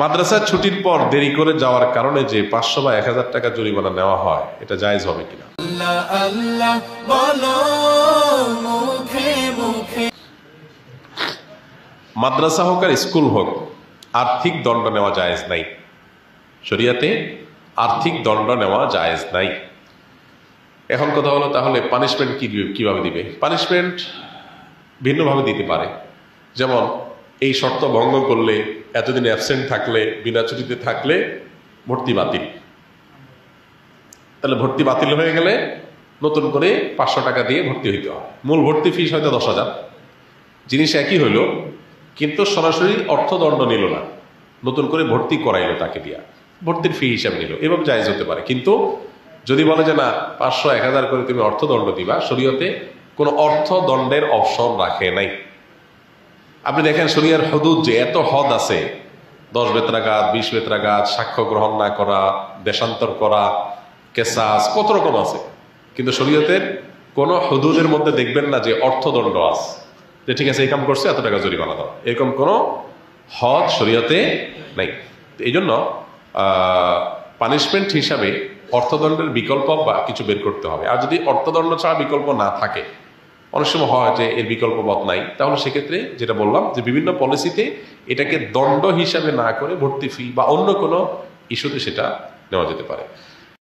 মাদ্রাসা ছুটির পর দেরি করে যাওয়ার কারণে যে 500 বা 1000 টাকা জরিমানা নেওয়া হয়, এটা জায়েজ হবে কিনা? মাদ্রাসা হোক আর স্কুল হোক, আর্থিক দণ্ড নেওয়া জায়েজ নাই। শরিয়াতে আর্থিক দণ্ড নেওয়া জায়েজ নাই। এখন কথা হলো, তাহলে পানিশমেন্ট কিভাবে দিবে? পানিশমেন্ট ভিন্নভাবে দিতে পারে। যেমন এই শর্ত ভঙ্গ করলে, এতদিন অ্যাবসেন্ট থাকলে, বিনা ছুটিতে থাকলে ভর্তি বাতিল। তাহলে ভর্তি বাতিল হয়ে গেলে নতুন করে 500 টাকা দিয়ে ভর্তি হইতে হয়। মূল ভর্তি ফিস হয়তো 10,000, জিনিস একই হইল, কিন্তু সরাসরি অর্থদণ্ড নিল না, নতুন করে ভর্তি করাইলো, তাকে দিয়া ভর্তির ফি হিসাবে নিল। এভাবে জায়েজ হতে পারে। কিন্তু যদি বলে যে না 500 1000 করে তুমি অর্থদণ্ড দিবা, শরীয়তে কোনো অর্থদণ্ডের অপশন রাখে নাই। আপনি দেখেন শরিয়ার হুদুদ যে এত হদ আছে, 10 বেত্রাঘাত, 20 বেত্রাঘাত, সাক্ষ্য গ্রহণ না করা, দেশান্তর করা, কেসাস, কত রকম আছে। কিন্তু শরীয়তের কোন হুদুদের মধ্যে দেখবেন না যে অর্থদণ্ড আছে, যে ঠিক আছে এই কাম করছে এত টাকা জরিমানা দাও, এরকম কোন হদ শরীয়তে নাই। এই জন্য পানিশমেন্ট হিসাবে অর্থদণ্ডের বিকল্প বা কিছু বের করতে হবে। আর যদি অর্থদণ্ড ছাড়া বিকল্প না থাকে, অনেক সময় হয় যে এর বিকল্প পথ নাই, তাহলে সেক্ষেত্রে যেটা বললাম যে বিভিন্ন পলিসিতে এটাকে দণ্ড হিসাবে না করে ভর্তি ফি বা অন্য কোনো ইস্যুতে সেটা নেওয়া যেতে পারে।